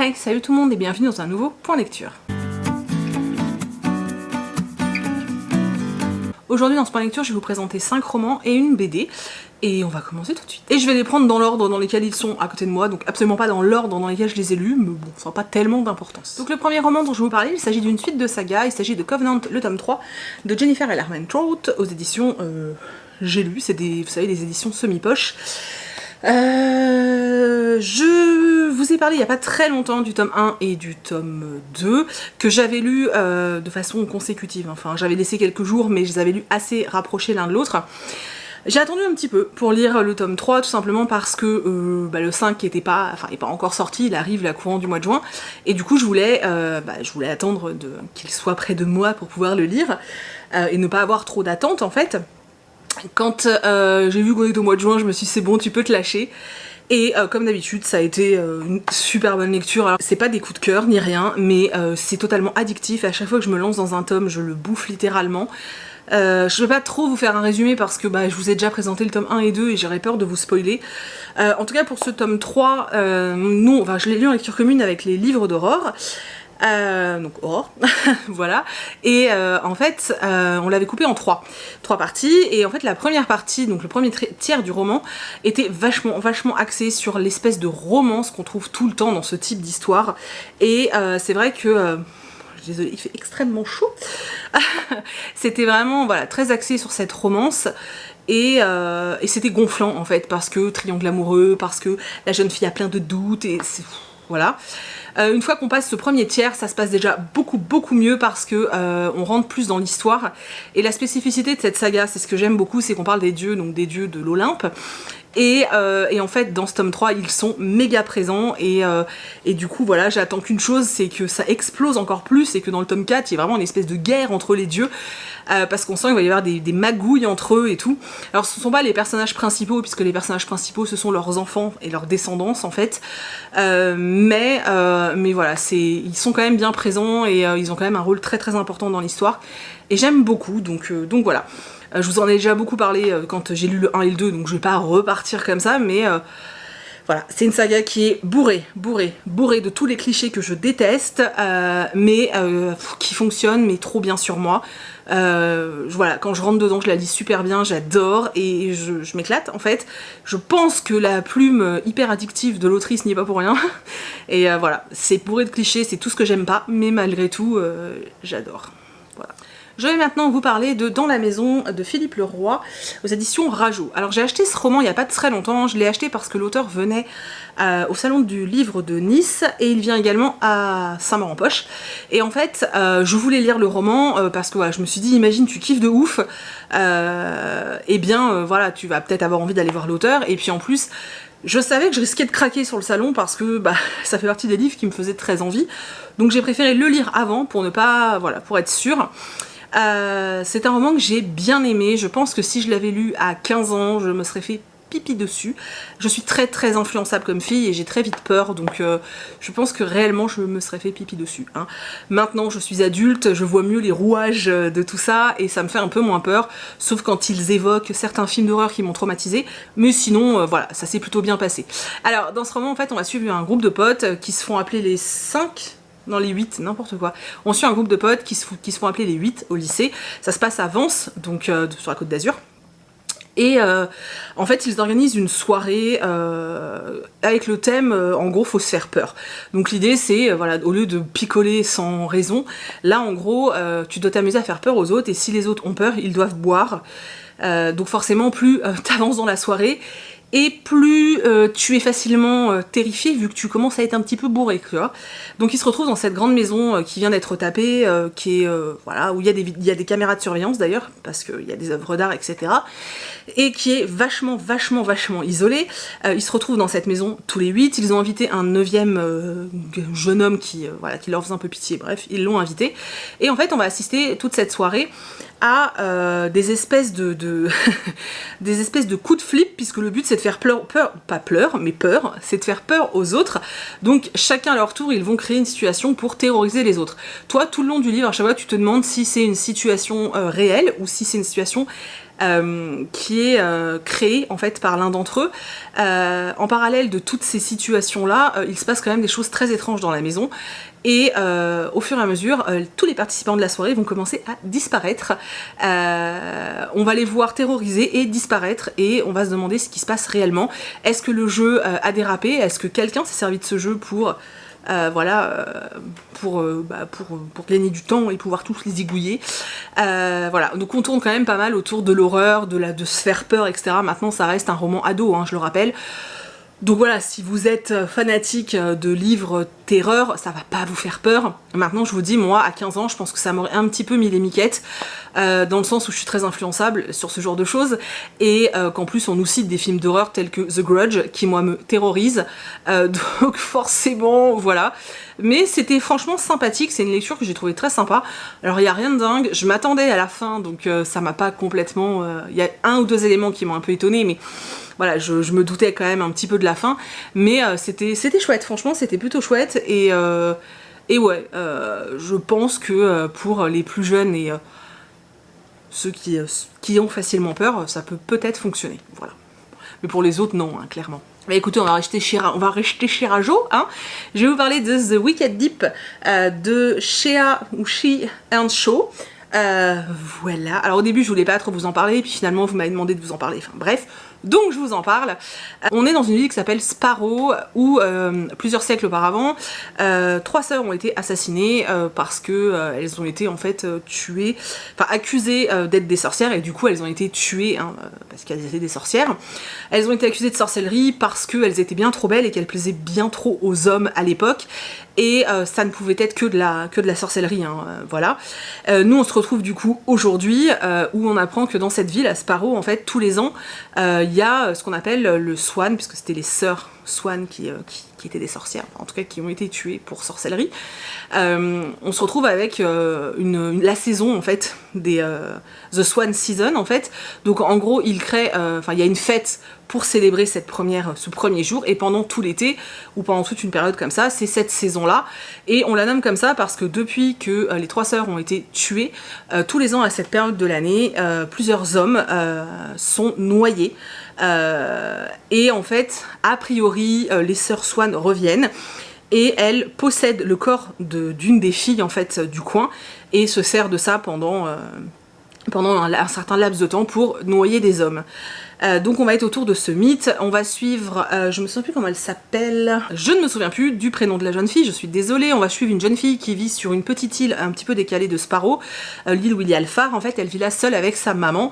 Hey, salut tout le monde et bienvenue dans un nouveau point lecture. Aujourd'hui dans ce point lecture, je vais vous présenter 5 romans et une BD. Et on va commencer tout de suite. Et je vais les prendre dans l'ordre dans lesquels ils sont à côté de moi, donc absolument pas dans l'ordre dans lequel je les ai lus, mais bon, ça n'a pas tellement d'importance. Donc le premier roman dont je vais vous parler, il s'agit d'une suite de saga, il s'agit de Covenant, le tome 3, de Jennifer L. Armentrout, aux éditions J'ai lu, c'est des, vous savez, des éditions semi-poche. Je vous ai parlé il n'y a pas très longtemps du tome 1 et du tome 2 que j'avais lu de façon consécutive. Enfin, j'avais laissé quelques jours, mais je les avais lus assez rapprochés l'un de l'autre. J'ai attendu un petit peu pour lire le tome 3, tout simplement parce que le 5 n'est pas encore sorti, il arrive là courant du mois de juin, et du coup je voulais attendre qu'il soit près de moi pour pouvoir le lire, et ne pas avoir trop d'attente en fait. Quand j'ai vu qu'on était au mois de juin, je me suis dit c'est bon, tu peux te lâcher. Et comme d'habitude, ça a été une super bonne lecture. Alors, c'est pas des coups de cœur ni rien, mais c'est totalement addictif. À chaque fois que je me lance dans un tome, je le bouffe littéralement. Je vais pas trop vous faire un résumé parce que je vous ai déjà présenté le tome 1 et 2 et j'aurais peur de vous spoiler. En tout cas, pour ce tome 3, je l'ai lu en lecture commune avec les livres d'Aurore. Donc Aurore, voilà, et en fait on l'avait coupé en trois parties, et en fait la première partie, donc le premier tiers du roman, était vachement axé sur l'espèce de romance qu'on trouve tout le temps dans ce type d'histoire, et c'est vrai que désolée, il fait extrêmement chaud. C'était vraiment très axé sur cette romance. Et c'était gonflant en fait, parce que triangle amoureux, parce que la jeune fille a plein de doutes, et c'est... Voilà. Une fois qu'on passe ce premier tiers, ça se passe déjà beaucoup mieux parce que on rentre plus dans l'histoire. Et la spécificité de cette saga, c'est ce que j'aime beaucoup, c'est qu'on parle des dieux, donc des dieux de l'Olympe. Et en fait, dans ce tome 3, ils sont méga présents, et du coup, voilà, j'attends qu'une chose, c'est que ça explose encore plus, et que dans le tome 4, il y ait vraiment une espèce de guerre entre les dieux, parce qu'on sent qu'il va y avoir des magouilles entre eux et tout. Alors, ce ne sont pas les personnages principaux, puisque les personnages principaux, ce sont leurs enfants et leurs descendance, en fait. Mais voilà, ils sont quand même bien présents, et ils ont quand même un rôle très important dans l'histoire. Et j'aime beaucoup, donc voilà. Je vous en ai déjà beaucoup parlé quand j'ai lu le 1 et le 2, donc je vais pas repartir comme ça, mais voilà, c'est une saga qui est bourrée de tous les clichés que je déteste, mais qui fonctionne, mais trop bien sur moi. Voilà, quand je rentre dedans, je la lis super bien, j'adore, et je m'éclate en fait. Je pense que la plume hyper addictive de l'autrice n'y est pas pour rien, et voilà, c'est bourré de clichés, c'est tout ce que j'aime pas, mais malgré tout, j'adore. Voilà. Je vais maintenant vous parler de Dans la maison de Philippe Leroy aux éditions Rajo. Alors j'ai acheté ce roman il n'y a pas très longtemps, je l'ai acheté parce que l'auteur venait au salon du livre de Nice, et il vient également à Saint-Maur-en-Poche. Et en fait, je voulais lire le roman parce que voilà, je me suis dit, imagine tu kiffes de ouf, voilà, tu vas peut-être avoir envie d'aller voir l'auteur, et puis en plus, je savais que je risquais de craquer sur le salon parce que ça fait partie des livres qui me faisaient très envie, donc j'ai préféré le lire avant pour ne pas, voilà, pour être sûre. C'est un roman que j'ai bien aimé. Je pense que si je l'avais lu à 15 ans, je me serais fait pipi dessus. Je suis très influençable comme fille, et j'ai très vite peur, donc je pense que réellement je me serais fait pipi dessus, hein. Maintenant je suis adulte, je vois mieux les rouages de tout ça, et ça me fait un peu moins peur, sauf quand ils évoquent certains films d'horreur qui m'ont traumatisée, mais sinon voilà, ça s'est plutôt bien passé. Alors dans ce roman en fait on va suivre un groupe de potes qui se font appeler les 5... Non, les 8, n'importe quoi. On suit un groupe de potes qui se font appeler les 8 au lycée. Ça se passe à Vence, donc sur la Côte d'Azur. Et en fait, ils organisent une soirée avec le thème, en gros, faut se faire peur. Donc l'idée, c'est, voilà, au lieu de picoler sans raison, là, en gros, tu dois t'amuser à faire peur aux autres, et si les autres ont peur, ils doivent boire. Donc forcément, plus t'avances dans la soirée, et plus tu es facilement terrifié, vu que tu commences à être un petit peu bourré, tu vois. Donc ils se retrouvent dans cette grande maison qui vient d'être tapée, qui est, voilà, où il y a des caméras de surveillance d'ailleurs, parce qu'il y a des œuvres d'art, etc. Et qui est vachement isolée. Ils se retrouvent dans cette maison tous les 8, ils ont invité un 9e jeune homme qui leur faisait un peu pitié, bref, ils l'ont invité. Et en fait, on va assister toute cette soirée à des espèces de des espèces de coups de flip, puisque le but c'est de faire peur, c'est de faire peur aux autres. Donc chacun à leur tour, ils vont créer une situation pour terroriser les autres. Toi, tout le long du livre, à chaque fois tu te demandes si c'est une situation réelle ou si c'est une situation qui est créé en fait par l'un d'entre eux. En parallèle de toutes ces situations-là, il se passe quand même des choses très étranges dans la maison. Et au fur et à mesure, tous les participants de la soirée vont commencer à disparaître. On va les voir terrorisés et disparaître, et on va se demander ce qui se passe réellement. Est-ce que le jeu a dérapé? Est-ce que quelqu'un s'est servi de ce jeu pour gagner du temps et pouvoir tous les zigouiller. Voilà, donc on tourne quand même pas mal autour de l'horreur, de se faire peur, etc. Maintenant, ça reste un roman ado, hein, je le rappelle. Donc voilà, si vous êtes fanatique de livres terreur, ça va pas vous faire peur. Maintenant, je vous dis, moi, à 15 ans, je pense que ça m'aurait un petit peu mis les miquettes, dans le sens où je suis très influençable sur ce genre de choses, et qu'en plus, on nous cite des films d'horreur tels que The Grudge, qui, moi, me terrorise. Donc forcément, voilà. Mais c'était franchement sympathique, c'est une lecture que j'ai trouvée très sympa. Alors, il n'y a rien de dingue, je m'attendais à la fin, donc ça m'a pas complètement... Il y a un ou deux éléments qui m'ont un peu étonnée, mais... Voilà, je me doutais quand même un petit peu de la fin, mais c'était chouette, franchement c'était plutôt chouette, et ouais, je pense que pour les plus jeunes et ceux qui ont facilement peur, ça peut peut-être fonctionner, voilà. Mais pour les autres, non, hein, clairement. Bah écoutez, on va rester chez Rajo, hein. Je vais vous parler de The Wicked Deep de Shea ou She Earnshaw. Voilà, alors au début je voulais pas trop vous en parler, puis finalement vous m'avez demandé de vous en parler, enfin bref, donc je vous en parle. On est dans une ville qui s'appelle Sparrow, où plusieurs siècles auparavant, 3 sœurs ont été assassinées parce que elles ont été en fait tuées, enfin accusées d'être des sorcières, et du coup elles ont été tuées hein, parce qu'elles étaient des sorcières. Elles ont été accusées de sorcellerie parce qu'elles étaient bien trop belles et qu'elles plaisaient bien trop aux hommes à l'époque, et ça ne pouvait être que de la sorcellerie, hein, voilà. Nous on se retrouve du coup aujourd'hui où on apprend que dans cette ville, à Sparrow, en fait, tous les ans, il y a ce qu'on appelle le Swan, puisque c'était les sœurs Swan qui étaient des sorcières, en tout cas qui ont été tuées pour sorcellerie. On se retrouve avec la saison en fait des The Swan Season en fait. Donc en gros il crée, enfin il y a une fête pour célébrer ce premier jour, et pendant tout l'été ou pendant toute une période comme ça, c'est cette saison là, et on la nomme comme ça parce que depuis que les 3 sœurs ont été tuées, tous les ans à cette période de l'année, plusieurs hommes sont noyés. Et en fait, a priori, les sœurs Swan reviennent et elles possèdent le corps d'une des filles en fait du coin, et se sert de ça pendant un certain laps de temps pour noyer des hommes. Donc on va être autour de ce mythe, on va suivre, je me souviens plus comment elle s'appelle, je ne me souviens plus du prénom de la jeune fille, je suis désolée. On va suivre une jeune fille qui vit sur une petite île un petit peu décalée de Sparrow, l'île où il y a le phare, en fait elle vit là seule avec sa maman.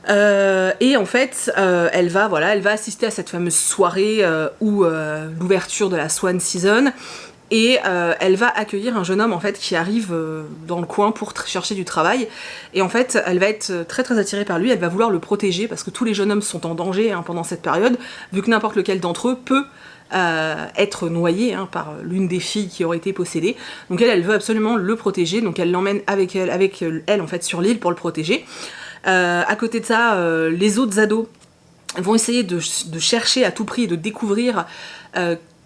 Et en fait, elle va assister à cette fameuse soirée où l'ouverture de la Swan Season, et elle va accueillir un jeune homme en fait qui arrive dans le coin pour chercher du travail, et en fait elle va être très très attirée par lui, elle va vouloir le protéger parce que tous les jeunes hommes sont en danger hein, pendant cette période, vu que n'importe lequel d'entre eux peut être noyé hein, par l'une des filles qui aurait été possédée. Donc elle veut absolument le protéger, donc elle l'emmène avec elle en fait sur l'île pour le protéger. À côté de ça, les autres ados vont essayer de chercher à tout prix et de découvrir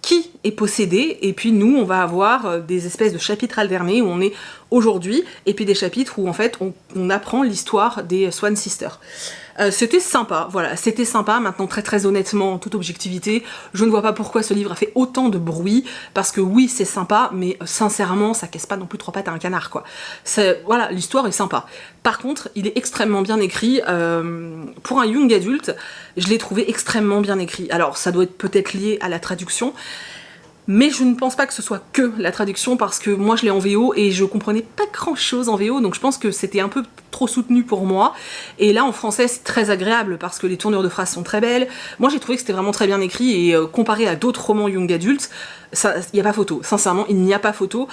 qui est possédé, et puis nous on va avoir des espèces de chapitres alternés où on est aujourd'hui, et puis des chapitres où en fait on apprend l'histoire des Swan Sisters. C'était sympa, voilà, c'était sympa. Maintenant très très honnêtement, en toute objectivité, je ne vois pas pourquoi ce livre a fait autant de bruit, parce que oui c'est sympa, mais sincèrement ça casse pas non plus 3 pattes à un canard quoi. Voilà, l'histoire est sympa. Par contre, il est extrêmement bien écrit, pour un young adulte, je l'ai trouvé extrêmement bien écrit. Alors ça doit être peut-être lié à la traduction, mais je ne pense pas que ce soit que la traduction, parce que moi je l'ai en VO et je comprenais pas grand chose en VO, donc je pense que c'était un peu trop soutenu pour moi. Et là en français c'est très agréable parce que les tournures de phrases sont très belles. Moi j'ai trouvé que c'était vraiment très bien écrit, et comparé à d'autres romans young adultes, il n'y a pas photo, sincèrement il n'y a pas photo.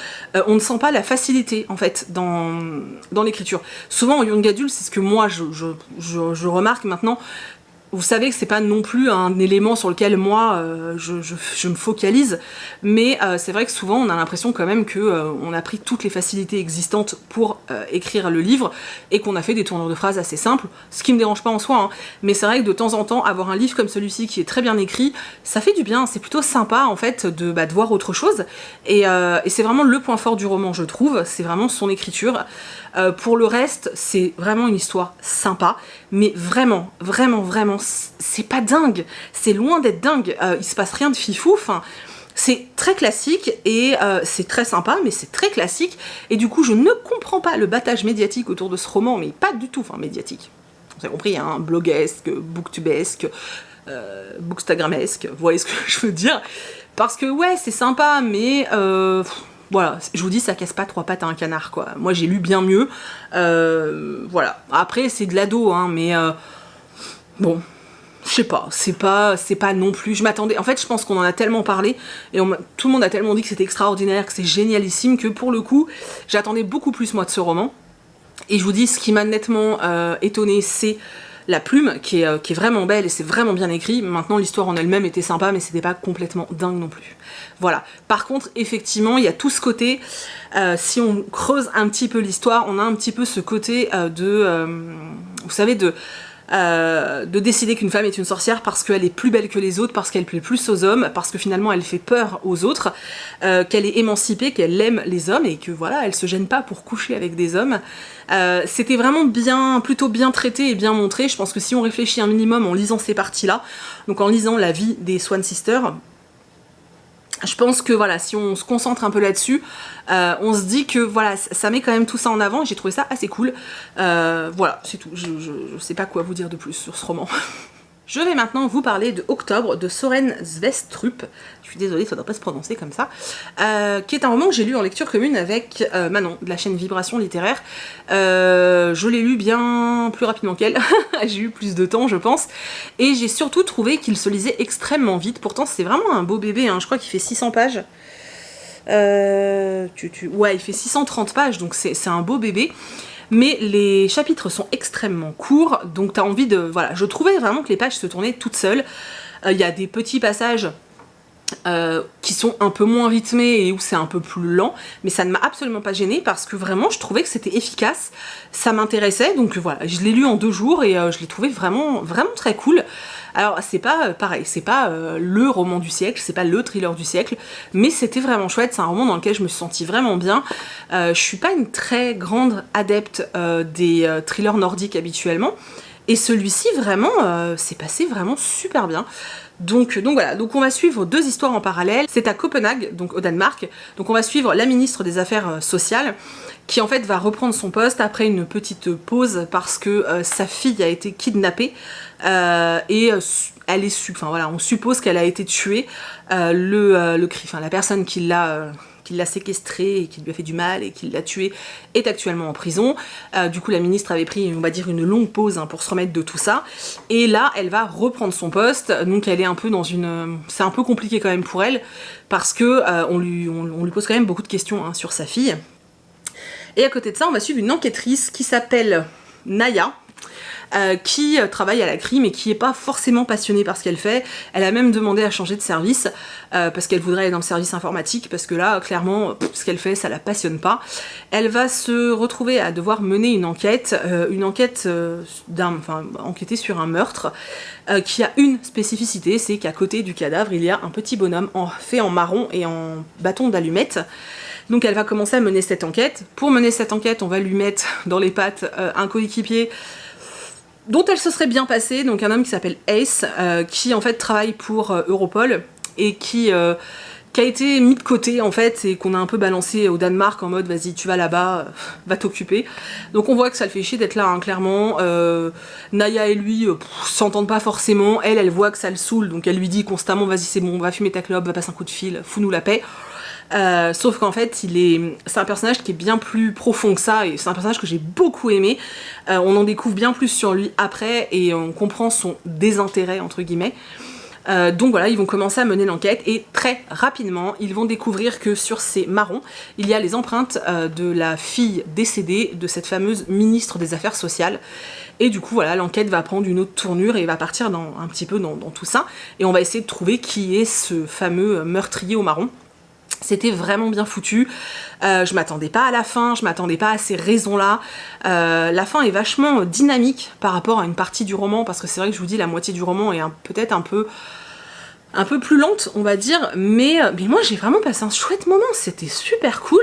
On ne sent pas la facilité en fait dans l'écriture. Souvent en young adulte, c'est ce que moi je remarque maintenant, vous savez que c'est pas non plus un élément sur lequel moi je me focalise, mais c'est vrai que souvent on a l'impression quand même que on a pris toutes les facilités existantes pour écrire le livre et qu'on a fait des tournures de phrases assez simples, ce qui me dérange pas en soi, hein. Mais c'est vrai que de temps en temps avoir un livre comme celui-ci qui est très bien écrit, ça fait du bien, c'est plutôt sympa en fait de voir autre chose, et c'est vraiment le point fort du roman, je trouve, c'est vraiment son écriture. Pour le reste, c'est vraiment une histoire sympa, mais vraiment, c'est pas dingue, c'est loin d'être dingue, il se passe rien de fifou, enfin, c'est très classique, et c'est très sympa, mais c'est très classique, et du coup je ne comprends pas le battage médiatique autour de ce roman, mais pas du tout, enfin médiatique, vous avez compris, hein, bloguesque, booktubesque, bookstagramesque, vous voyez ce que je veux dire, parce que ouais, c'est sympa, mais voilà, je vous dis, ça casse pas trois pattes à un canard, quoi. Moi, j'ai lu bien mieux. Voilà. Après, c'est de l'ado, hein, mais bon, je sais pas, c'est pas non plus... Je m'attendais... En fait, je pense qu'on en a tellement parlé, et tout le monde a tellement dit que c'était extraordinaire, que c'est génialissime, que pour le coup, j'attendais beaucoup plus, moi, de ce roman. Et je vous dis, ce qui m'a nettement étonnée, c'est la plume, qui est vraiment belle, et c'est vraiment bien écrit. Maintenant, l'histoire en elle-même était sympa, mais c'était pas complètement dingue non plus. Voilà. Par contre, effectivement, il y a tout ce côté, si on creuse un petit peu l'histoire, on a un petit peu ce côté vous savez, de décider qu'une femme est une sorcière parce qu'elle est plus belle que les autres, parce qu'elle plaît plus aux hommes, parce que finalement elle fait peur aux autres, qu'elle est émancipée, qu'elle aime les hommes, et que voilà, elle se gêne pas pour coucher avec des hommes. C'était vraiment plutôt bien traité et bien montré. Je pense que si on réfléchit un minimum en lisant ces parties-là, donc en lisant la vie des Swan Sisters, je pense que voilà, si on se concentre un peu là-dessus, on se dit que voilà, ça met quand même tout ça en avant, et j'ai trouvé ça assez cool. Voilà, c'est tout. Je sais pas quoi vous dire de plus sur ce roman. Je vais maintenant vous parler de Octobre de Soren Svestrup. Je suis désolée, ça ne doit pas se prononcer comme ça. Qui est un roman que j'ai lu en lecture commune avec Manon, de la chaîne Vibration Littéraire. Je l'ai lu bien plus rapidement qu'elle. J'ai eu plus de temps, je pense. Et j'ai surtout trouvé qu'il se lisait extrêmement vite. Pourtant, c'est vraiment un beau bébé, hein. Je crois qu'il fait 600 pages. Ouais, il fait 630 pages, donc c'est un beau bébé. Mais les chapitres sont extrêmement courts, donc t'as envie de... Voilà, je trouvais vraiment que les pages se tournaient toutes seules. Il y a des petits passages qui sont un peu moins rythmés et où c'est un peu plus lent, mais ça ne m'a absolument pas gênée parce que vraiment je trouvais que c'était efficace, ça m'intéressait, donc voilà, je l'ai lu en 2 jours et je l'ai trouvé vraiment très cool. Alors c'est pas pareil, c'est pas le roman du siècle, c'est pas le thriller du siècle, mais c'était vraiment chouette, c'est un roman dans lequel je me suis sentie vraiment bien. Je suis pas une très grande adepte des thrillers nordiques habituellement, et celui-ci vraiment s'est passé vraiment super bien. Donc voilà, donc on va suivre 2 histoires en parallèle. C'est à Copenhague, donc au Danemark. Donc on va suivre la ministre des Affaires sociales, qui en fait va reprendre son poste après une petite pause parce que sa fille a été kidnappée et elle est enfin voilà, on suppose qu'elle a été tuée. La personne qui l'a séquestrée et qui lui a fait du mal et qui l'a tuée est actuellement en prison. Du coup, la ministre avait pris, on va dire, une longue pause, hein, pour se remettre de tout ça. Et là, elle va reprendre son poste. Donc, elle est un peu dans une... C'est un peu compliqué quand même pour elle, parce que on lui pose quand même beaucoup de questions, hein, sur sa fille. Et à côté de ça, on va suivre une enquêtrice qui s'appelle Naya, qui travaille à la CRI mais qui est pas forcément passionnée par ce qu'elle fait. Elle a même demandé à changer de service parce qu'elle voudrait aller dans le service informatique, parce que là clairement ce qu'elle fait ça la passionne pas. Elle va se retrouver à devoir mener une enquête enquêter sur un meurtre qui a une spécificité, c'est qu'à côté du cadavre il y a un petit bonhomme fait en marron et en bâton d'allumette. Donc elle va commencer à mener cette enquête. Pour mener cette enquête, on va lui mettre dans les pattes un coéquipier dont elle se serait bien passée, donc un homme qui s'appelle Ace, qui en fait travaille pour Europol, et qui a été mis de côté en fait, et qu'on a un peu balancé au Danemark en mode vas-y tu vas là-bas, va t'occuper. Donc on voit que ça le fait chier d'être là, hein, clairement. Naya et lui s'entendent pas forcément, elle voit que ça le saoule, donc elle lui dit constamment vas-y c'est bon, va fumer ta clope, va passer un coup de fil, fous-nous la paix. Sauf qu'en fait c'est un personnage qui est bien plus profond que ça, et c'est un personnage que j'ai beaucoup aimé. On en découvre bien plus sur lui après et on comprend son désintérêt entre guillemets. Donc voilà, ils vont commencer à mener l'enquête et très rapidement, ils vont découvrir que sur ces marrons, il y a les empreintes de la fille décédée de cette fameuse ministre des Affaires sociales. Et du coup, voilà, l'enquête va prendre une autre tournure et va partir un petit peu dans tout ça. Et on va essayer de trouver qui est ce fameux meurtrier au marron. C'était vraiment bien foutu, je m'attendais pas à la fin, je m'attendais pas à ces raisons-là. La fin est vachement dynamique par rapport à une partie du roman, parce que c'est vrai que je vous dis, la moitié du roman est peut-être un peu plus lente, on va dire, mais moi j'ai vraiment passé un chouette moment, c'était super cool.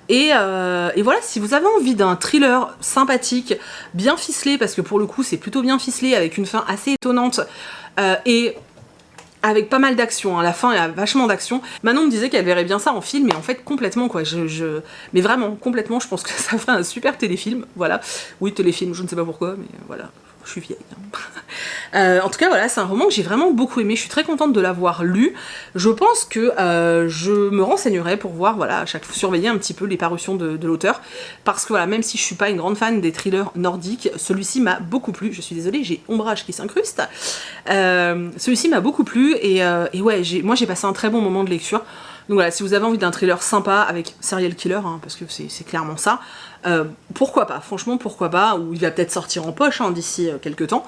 Et voilà, si vous avez envie d'un thriller sympathique, bien ficelé, parce que pour le coup c'est plutôt bien ficelé, avec une fin assez étonnante, et avec pas mal d'action, hein. La fin, il y a vachement d'action. Manon me disait qu'elle verrait bien ça en film, et en fait complètement quoi, mais vraiment complètement, je pense que ça ferait un super téléfilm, voilà. Oui, téléfilm, je ne sais pas pourquoi, mais voilà, je suis vieille. En tout cas voilà, c'est un roman que j'ai vraiment beaucoup aimé, je suis très contente de l'avoir lu. Je pense que je me renseignerai pour voir, voilà, surveiller un petit peu les parutions de l'auteur, parce que voilà, même si je suis pas une grande fan des thrillers nordiques, celui-ci m'a beaucoup plu. Je suis désolée, j'ai Ombrage qui s'incruste. Celui-ci m'a beaucoup plu, et ouais, moi j'ai passé un très bon moment de lecture. Donc voilà, si vous avez envie d'un thriller sympa avec serial killer, hein, parce que c'est clairement ça, pourquoi pas, franchement pourquoi pas, ou il va peut-être sortir en poche hein, d'ici quelques temps,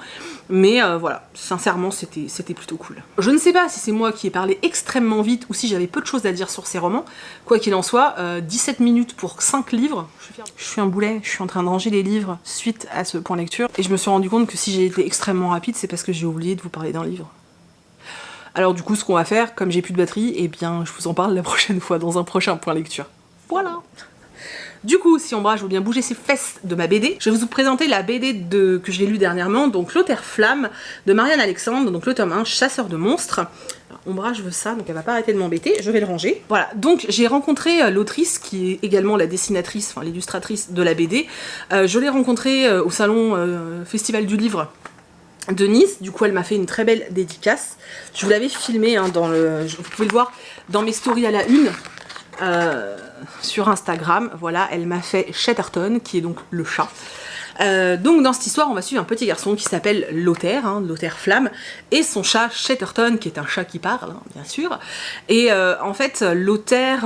mais voilà, sincèrement c'était plutôt cool. Je ne sais pas si c'est moi qui ai parlé extrêmement vite ou si j'avais peu de choses à dire sur ces romans, quoi qu'il en soit, 17 minutes pour 5 livres, je suis un boulet, je suis en train de ranger les livres suite à ce point lecture, et je me suis rendu compte que si j'ai été extrêmement rapide, c'est parce que j'ai oublié de vous parler d'un livre. Alors du coup, ce qu'on va faire, comme j'ai plus de batterie, eh bien je vous en parle la prochaine fois, dans un prochain point lecture. Voilà. Du coup, si Ombrage veut bien bouger ses fesses de ma BD, je vais vous présenter la BD que j'ai lue dernièrement, donc L'Auteur Flamme, de Marianne Alexandre, donc le tome 1, Chasseur de monstres. Alors, Ombrage veut ça, donc elle va pas arrêter de m'embêter, je vais le ranger. Voilà, donc j'ai rencontré l'autrice, qui est également la dessinatrice, enfin l'illustratrice de la BD. Je l'ai rencontrée au salon Festival du Livre de Nice, du coup elle m'a fait une très belle dédicace. Je vous l'avais filmé hein, vous pouvez le voir dans mes stories à la une sur Instagram. Voilà, elle m'a fait Chatterton, qui est donc le chat. Donc dans cette histoire, on va suivre un petit garçon qui s'appelle Lothaire, hein, Lothaire Flamme, et son chat Chatterton, qui est un chat qui parle, hein, bien sûr. Et en fait, Lothaire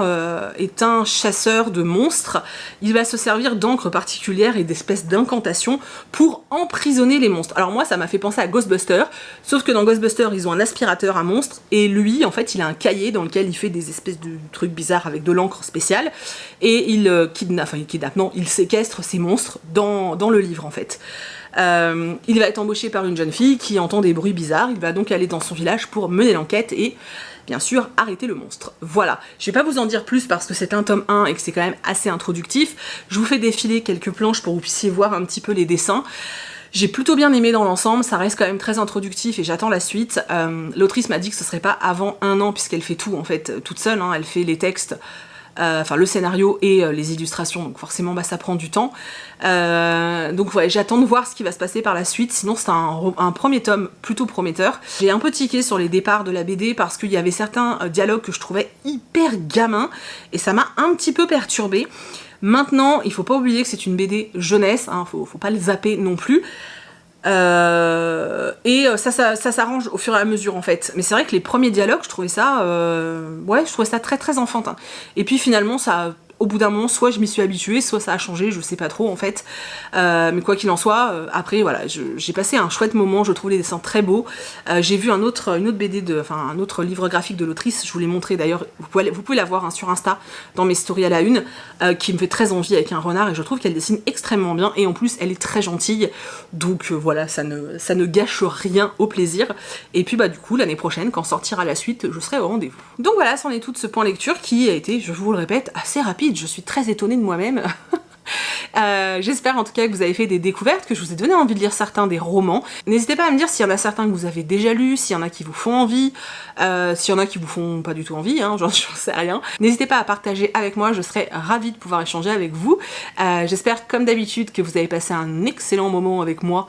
est un chasseur de monstres. Il va se servir d'encre particulière et d'espèces d'incantations pour emprisonner les monstres. Alors moi, ça m'a fait penser à Ghostbusters, sauf que dans Ghostbusters, ils ont un aspirateur à monstres, et lui, en fait, il a un cahier dans lequel il fait des espèces de trucs bizarres avec de l'encre spéciale, et il séquestre ces monstres dans le livre en fait. Il va être embauché par une jeune fille qui entend des bruits bizarres, il va donc aller dans son village pour mener l'enquête et bien sûr arrêter le monstre. Voilà, je vais pas vous en dire plus parce que c'est un tome 1 et que c'est quand même assez introductif. Je vous fais défiler quelques planches pour que vous puissiez voir un petit peu les dessins. J'ai plutôt bien aimé dans l'ensemble, ça reste quand même très introductif et j'attends la suite. L'autrice m'a dit que ce serait pas avant 1 an puisqu'elle fait tout en fait toute seule, hein. Elle fait les textes, enfin le scénario et les illustrations, donc forcément ça prend du temps. Donc ouais, j'attends de voir ce qui va se passer par la suite, sinon c'est un premier tome plutôt prometteur. J'ai un peu tiqué sur les départs de la BD parce qu'il y avait certains dialogues que je trouvais hyper gamins et ça m'a un petit peu perturbée. Maintenant, il faut pas oublier que c'est une BD jeunesse, hein, faut pas le zapper non plus. Et ça s'arrange au fur et à mesure en fait. Mais c'est vrai que les premiers dialogues, je trouvais ça très très enfantin. Et puis finalement, au bout d'un moment, soit je m'y suis habituée, soit ça a changé, je sais pas trop en fait. Mais quoi qu'il en soit, après voilà, j'ai passé un chouette moment, je trouve les dessins très beaux. J'ai vu une autre BD, un autre livre graphique de l'autrice, je vous l'ai montré d'ailleurs, vous pouvez la voir hein, sur Insta, dans mes stories à la une, qui me fait très envie avec un renard et je trouve qu'elle dessine extrêmement bien et en plus elle est très gentille, donc voilà, ça ne gâche rien au plaisir. Et puis bah du coup, l'année prochaine, quand sortira la suite, je serai au rendez-vous. Donc voilà, c'en est tout de ce point lecture qui a été, je vous le répète, assez rapide. Je suis très étonnée de moi-même. J'espère en tout cas que vous avez fait des découvertes, que je vous ai donné envie de lire certains des romans. N'hésitez pas à me dire s'il y en a certains que vous avez déjà lus, s'il y en a qui vous font envie, s'il y en a qui vous font pas du tout envie, hein, j'en sais rien. N'hésitez pas à partager avec moi, je serais ravie de pouvoir échanger avec vous. J'espère comme d'habitude que vous avez passé un excellent moment avec moi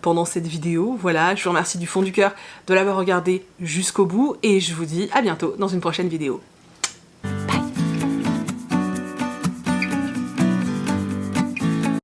pendant cette vidéo. Voilà, je vous remercie du fond du cœur de l'avoir regardé jusqu'au bout et je vous dis à bientôt dans une prochaine vidéo.